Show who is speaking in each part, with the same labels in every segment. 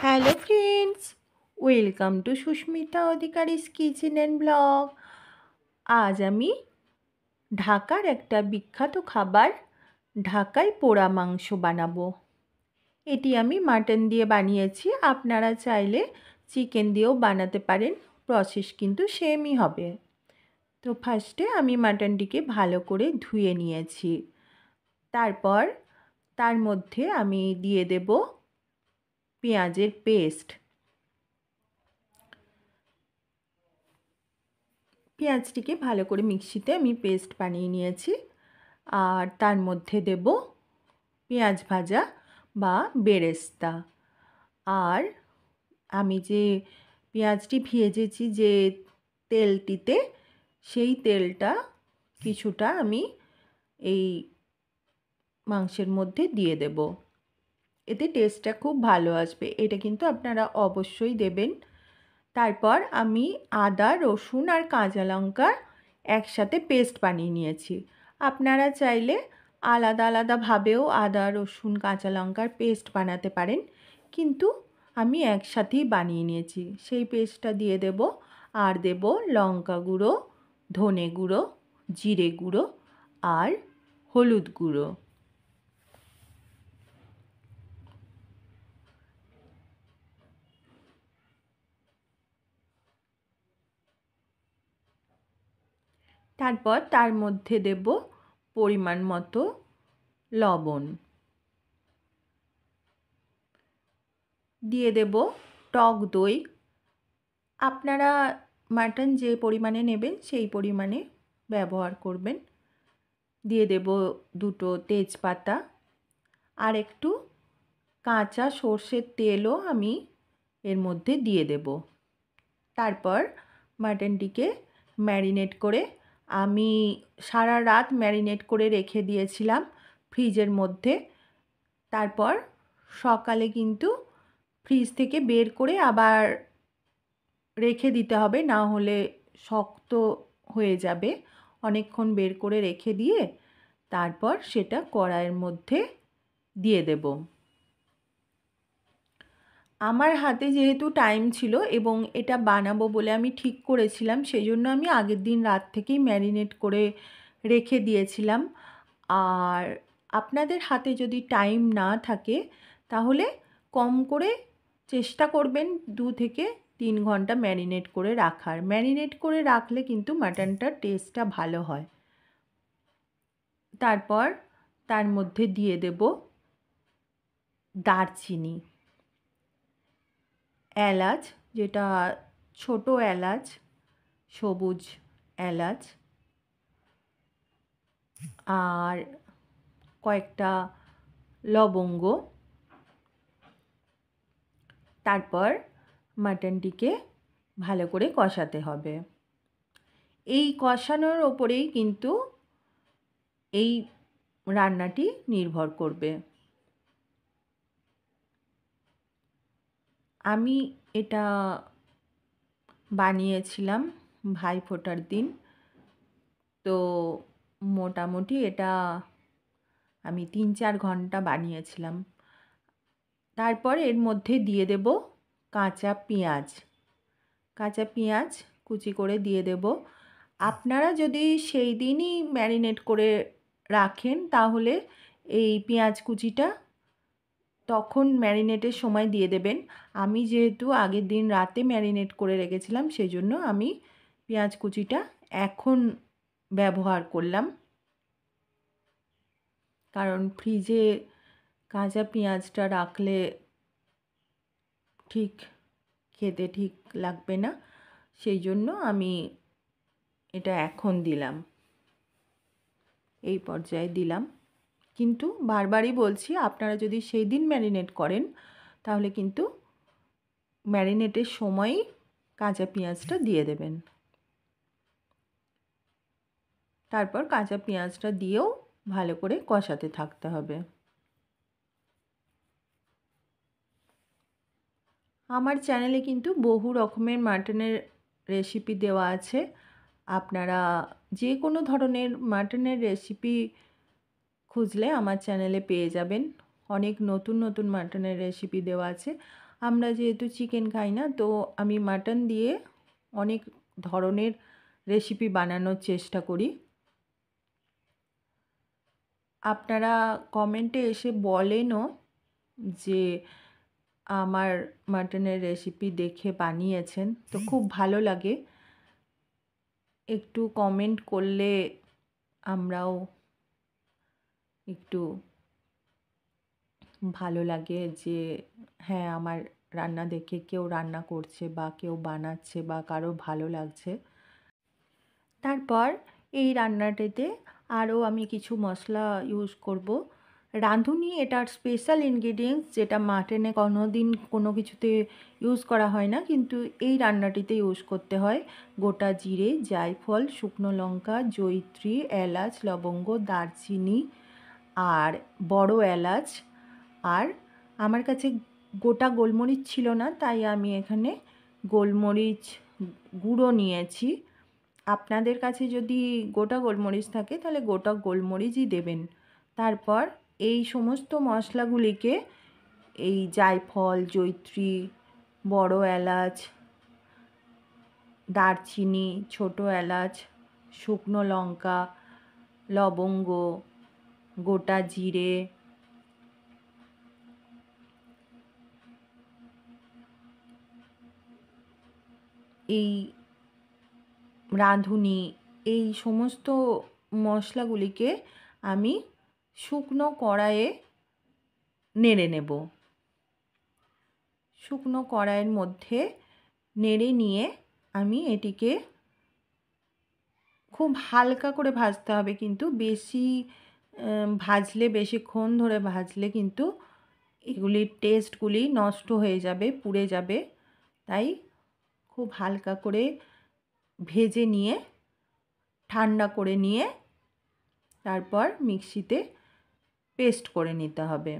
Speaker 1: Hello friends, welcome to Sushmita Adhikari's kitchen and blog. আজ আমি ঢাকার একটা বিখ্যাত খাবার ঢাকাই পোড়া মাংস বানাবো। এটি আমি মাটন দিয়ে বানিয়েছি, আপনারা চাইলে চিকেন দিয়েও বানাতে পারেন, প্রসেস কিন্তু সেমই হবে। তো ফার্স্টে আমি মাটনটিকে ভালো করে ধুয়ে নিয়েছি। তারপর তার মধ্যে আমি দিয়ে দেব পেঁয়াজের পেস্ট। পেঁয়াজটিকে ভালো করে মিক্সিতে আমি পেস্ট বানিয়ে নিয়েছি। আর তার মধ্যে দেব পেঁয়াজ ভাজা বা বেরেস্তা। আর আমি যে পেঁয়াজটি ভেজেছি যে তেলটিতে, সেই তেলটা কিছুটা আমি এই মাংসের মধ্যে দিয়ে দেব। এতে টেস্টটা খুব ভালো আসবে, এটা কিন্তু আপনারা অবশ্যই দেবেন। তারপর আমি আদা, রসুন আর কাঁচা লঙ্কা একসাথে পেস্ট বানিয়ে নিয়েছি। আপনারা চাইলে আলাদা আলাদাভাবেও আদা, রসুন, কাঁচা লঙ্কার পেস্ট বানাতে পারেন, কিন্তু আমি একসাথেই বানিয়ে নিয়েছি। সেই পেস্টটা দিয়ে দেব। আর দেব লঙ্কা গুঁড়ো, ধনে গুঁড়ো, জিরে গুঁড়ো আর হলুদ গুঁড়ো। তারপর তার মধ্যে দেব পরিমাণ মতো লবণ, দিয়ে দেব টক দই। আপনারা মাটন যে পরিমাণে নেবেন সেই পরিমাণে ব্যবহার করবেন। দিয়ে দেব দুটো তেজপাতা, আর একটু কাঁচা সর্ষের তেলও আমি এর মধ্যে দিয়ে দেব। তারপর মাটনটিকে ম্যারিনেট করে আমি সারা রাত ম্যারিনেট করে রেখে দিয়েছিলাম ফ্রিজের মধ্যে। তারপর সকালে কিন্তু ফ্রিজ থেকে বের করে আবার রেখে দিতে হবে, না হলে শক্ত হয়ে যাবে। অনেকক্ষণ বের করে রেখে দিয়ে তারপর সেটা কড়াইয়ের মধ্যে দিয়ে দেব। আমার হাতে যেহেতু টাইম ছিল এবং এটা বানাবো বলে আমি ঠিক করেছিলাম, সেই জন্য আমি আগের দিন রাত থেকেই ম্যারিনেট করে রেখে দিয়েছিলাম। আর আপনাদের হাতে যদি টাইম না থাকে তাহলে কম করে চেষ্টা করবেন 2 থেকে 3 ঘন্টা ম্যারিনেট করে রাখার। ম্যারিনেট করে রাখলে কিন্তু মাটনটার টেস্টটা ভালো হয়। তারপর তার মধ্যে দিয়ে দেব দারচিনি, এলাচ, যেটা ছোট এলাচ, সবুজ এলাচ, আর কয়েকটা লবঙ্গ। তারপর মাটনটিকে ভালো করে কষাতে হবে। এই কষানোর ওপরেই কিন্তু এই রান্নাটি নির্ভর করবে। আমি এটা বানিয়েছিলাম ভাইফোঁটার দিন, তো মোটামুটি এটা আমি 3-4 ঘন্টা বানিয়েছিলাম। তারপর এর মধ্যে দিয়ে দেব কাঁচা পেঁয়াজ। কাঁচা পেঁয়াজ কুচি করে দিয়ে দেব। আপনারা যদি সেই দিনই ম্যারিনেট করে রাখেন তাহলে এই পেঁয়াজ কুচিটা তখন ম্যারিনেটের সময় দিয়ে দেবেন। আমি যেহেতু আগের দিন রাতে ম্যারিনেট করে রেখেছিলাম, সেই জন্য আমি পেঁয়াজ কুচিটা এখন ব্যবহার করলাম, কারণ ফ্রিজে কাঁচা পেঁয়াজটা রাখলে ঠিক খেতে ঠিক লাগবে না, সেই জন্য আমি এটা এখন দিলাম, এই পর্যায়ে দিলাম। কিন্তু বারবারই বলছি, আপনারা যদি সেই দিন ম্যারিনেট করেন তাহলে কিন্তু ম্যারিনেটের সময়ই কাঁচা পেঁয়াজটা দিয়ে দেবেন। তারপর কাঁচা পেঁয়াজটা দিয়েও ভালো করে কষাতে থাকতে হবে। আমার চ্যানেলে কিন্তু বহু রকমের মাটনের রেসিপি দেওয়া আছে। আপনারা যে কোনো ধরনের মাটনের রেসিপি খুঁজলে আমার চ্যানেলে পেয়ে যাবেন। অনেক নতুন নতুন মাটনের রেসিপি দেওয়া আছে। আমরা যেহেতু চিকেন খাই না, তো আমি মাটন দিয়ে অনেক ধরনের রেসিপি বানানোর চেষ্টা করি। আপনারা কমেন্টে এসে বলেনও যে আমার মাটনের রেসিপি দেখে বানিয়েছেন, তো খুব ভালো লাগে। একটু কমেন্ট করলে আমরাও একটু ভালো লাগে যে হ্যাঁ, আমার রান্না দেখে কেউ রান্না করছে বা কেউ বানাচ্ছে বা কারো ভালো লাগছে। তারপর এই রান্নাটিতে আরও আমি কিছু মশলা ইউজ করব। রাঁধুনি এটার স্পেশাল ইনগ্রিডিয়েন্টস, যেটা মাটনে কোনো দিন কোনো কিছুতে ইউজ করা হয় না, কিন্তু এই রান্নাটিতে ইউজ করতে হয়। গোটা জিরে, জায়ফল, শুকনো লঙ্কা, জয়িত্রী, এলাচ, লবঙ্গ, দারচিনি আর বড় এলাচ। আর আমার কাছে গোটা গোলমরিচ ছিল না, তাই আমি এখানে গোলমরিচ গুঁড়ো নিয়েছি। আপনাদের কাছে যদি গোটা গোলমরিচ থাকে তাহলে গোটা গোলমরিচই দেবেন। তারপর এই সমস্ত মশলাগুলিকে, এই জায়ফল, জয়িত্রী, বড় এলাচ, দারচিনি, ছোট এলাচ, শুকনো লঙ্কা, লবঙ্গ, গোটা জিরে, এই রাঁধুনি, এই সমস্ত মশলাগুলিকে আমি শুকনো কড়াইয়ে নেড়ে নেব। শুকনো কড়াইয়ের মধ্যে নেড়ে নিয়ে আমি এটিকে খুব হালকা করে ভাজতে হবে, কিন্তু বেশি ভাজলে, বেশিক্ষণ ধরে ভাজলে কিন্তু এগুলির টেস্টগুলি নষ্ট হয়ে যাবে, পুড়ে যাবে। তাই খুব হালকা করে ভেজে নিয়ে ঠান্ডা করে নিয়ে তারপর মিক্সিতে পেস্ট করে নিতে হবে।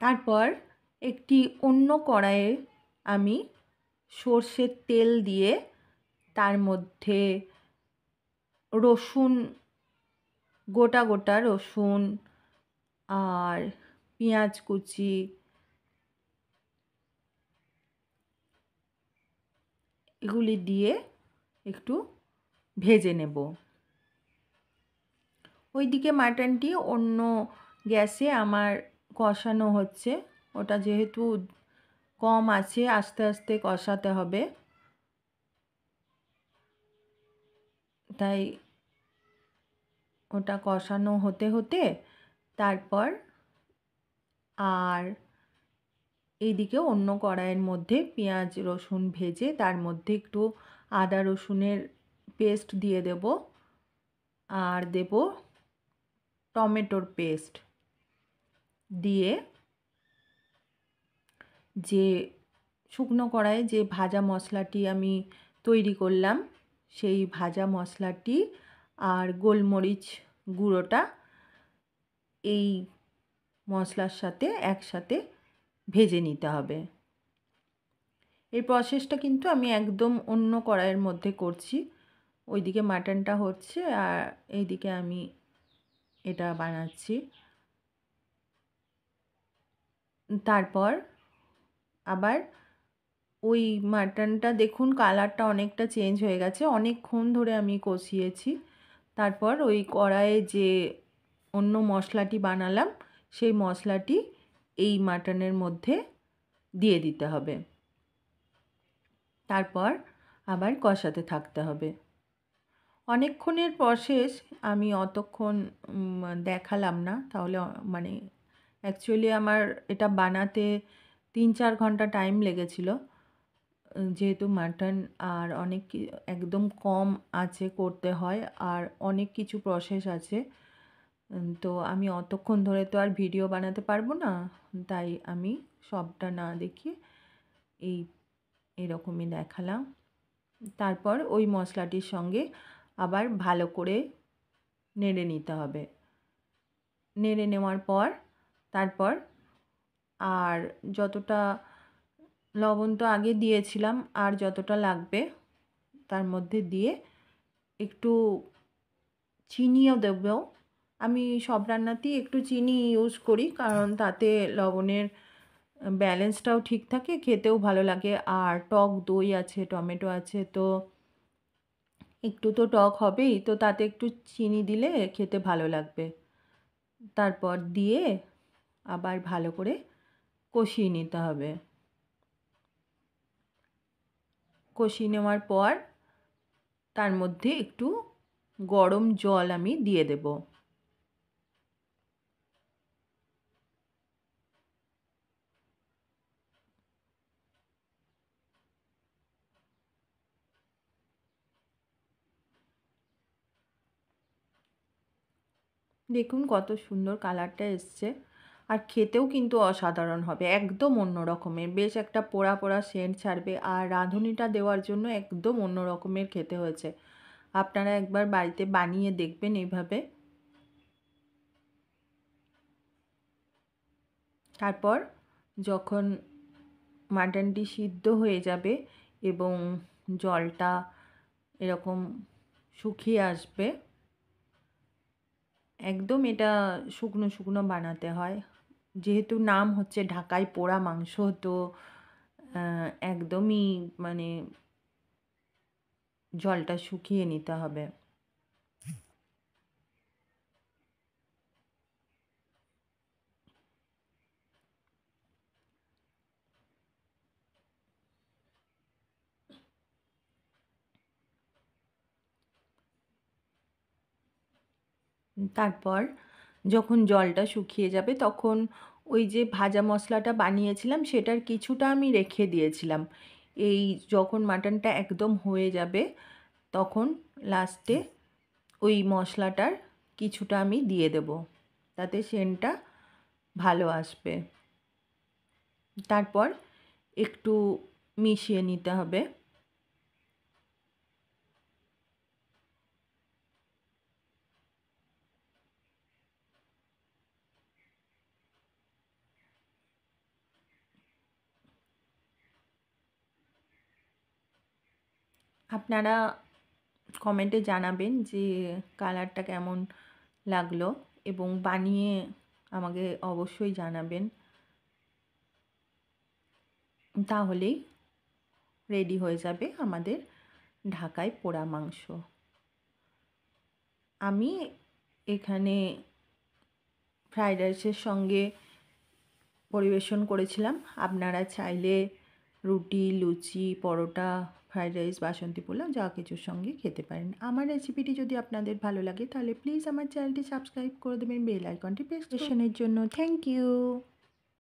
Speaker 1: তারপর একটি অন্য কড়াইয়ে আমি সর্ষের তেল দিয়ে তার মধ্যে রসুন, গোটা গোটা রসুন আর পেঁয়াজ কুচি, এগুলি দিয়ে একটু ভেজে নেব। ওইদিকে মাটনটি অন্য গ্যাসে আমার কষানো হচ্ছে। ওটা যেহেতু কম আছে, আস্তে আস্তে কষাতে হবে, তাই ওটা কষানো হতে হতে তারপর আর এইদিকে অন্য কড়াইয়ের মধ্যে পেঁয়াজ রসুন ভেজে তার মধ্যে একটু আদা রসুনের পেস্ট দিয়ে দেব, আর দেব টমেটোর পেস্ট দিয়ে, যে শুকনো কড়াইয়ে যে ভাজা মশলাটি আমি তৈরি করলাম, সেই ভাজা মশলাটি আর গোলমরিচ গুঁড়োটা এই মশলার সাথে একসাথে ভেজে নিতে হবে। এই প্রসেসটা কিন্তু আমি একদম অন্য কড়াইয়ের মধ্যে করছি। ওইদিকে মাটনটা হচ্ছে আর এইদিকে আমি এটা বানাচ্ছি। তারপর আবার ওই মাটনটা দেখুন কালারটা অনেকটা চেঞ্জ হয়ে গেছে, অনেকক্ষণ ধরে আমি কষিয়েছি। তারপর ওই কড়াইয়ে যে অন্য মশলাটি বানালাম, সেই মশলাটি এই মাটনের মধ্যে দিয়ে দিতে হবে। তারপর আবার কষাতে থাকতে হবে। অনেকক্ষণের প্রসেস, আমি অতক্ষণ দেখালাম না, তাহলে মানে অ্যাকচুয়ালি আমার এটা বানাতে 3-4 ঘন্টা টাইম লেগেছিল, যেহেতু মাটন আর অনেক একদম কম আঁচে করতে হয় আর অনেক কিছু প্রসেস আছে। তো আমি অতক্ষণ ধরে তো আর ভিডিও বানাতে পারবো না, তাই আমি সবটা না দেখিয়ে এরকমই দেখালাম। তারপর ওই মশলাটির সঙ্গে আবার ভালো করে নেড়ে নিতে হবে। নেড়ে নেওয়ার পর তারপর আর যতটা লবণ তো আগে দিয়েছিলাম, আর যতটা লাগবে তার মধ্যে দিয়ে একটু চিনিও দেব, আমি সব রান্নাতেই একটু চিনি ইউজ করি, কারণ তাতে লবণের ব্যালেন্সটাও ঠিক থাকে, খেতেও ভালো লাগে। আর টক দই আছে, টমেটো আছে, তো একটু তো টক হবেই, তো তাতে একটু চিনি দিলে খেতে ভালো লাগবে। তারপর দিয়ে আবার ভালো করে কষিয়ে নিতে হবে। কষিয়ে নেওয়ার পর তার মধ্যে একটু গরম জল আমি দিয়ে দেব। দেখুন কত সুন্দর কালারটা এসছে, আর খেতেও কিন্তু অসাধারণ হবে, একদম অন্য রকমের, বেশ একটা পোড়া পোড়া সেন্ট ছাড়বে, আর রাঁধুনিটা দেওয়ার জন্য একদম অন্য রকমের খেতে হয়েছে। আপনারা একবার বাড়িতে বানিয়ে দেখবেন এইভাবে। তারপর যখন মাটনটি সিদ্ধ হয়ে যাবে এবং জলটা এরকম শুকিয়ে আসবে, একদম এটা শুকনো শুকনো বানাতে হয়, যেহেতু নাম হচ্ছে ঢাকাই পোড়া মাংস, তো একদমই মানে জলটা শুকিয়ে নিতে হবে। তারপর যখন জলটা শুকিয়ে যাবে, তখন ওই যে ভাজা মশলাটা বানিয়েছিলাম সেটার কিছুটা আমি রেখে দিয়েছিলাম। এই যখন মাটনটা একদম হয়ে যাবে, তখন লাস্টে ওই মশলাটার কিছুটা আমি দিয়ে দেব, তাতে সেন্টটা ভালো আসবে। তারপর একটু মিশিয়ে নিতে হবে। আপনারা কমেন্টে জানাবেন যে কালারটা কেমন লাগলো, এবং বানিয়ে আমাকে অবশ্যই জানাবেন। তাহলেই রেডি হয়ে যাবে আমাদের ঢাকাই পোড়া মাংস। আমি এখানে ফ্রাইড রাইসের সঙ্গে পরিবেশন করেছিলাম। আপনারা চাইলে রুটি, লুচি, পরোটা, ফ্রাইড রাইস, বাসন্তী পোলাও যা কিছুর সঙ্গে খেতে পারেন। আমার রেসিপিটি যদি আপনাদের ভালো লাগে তাহলে প্লিজ আমার চ্যানেলটি সাবস্ক্রাইব করে দেবেন, বেল আইকনটি প্রেস জন্য। Thank you.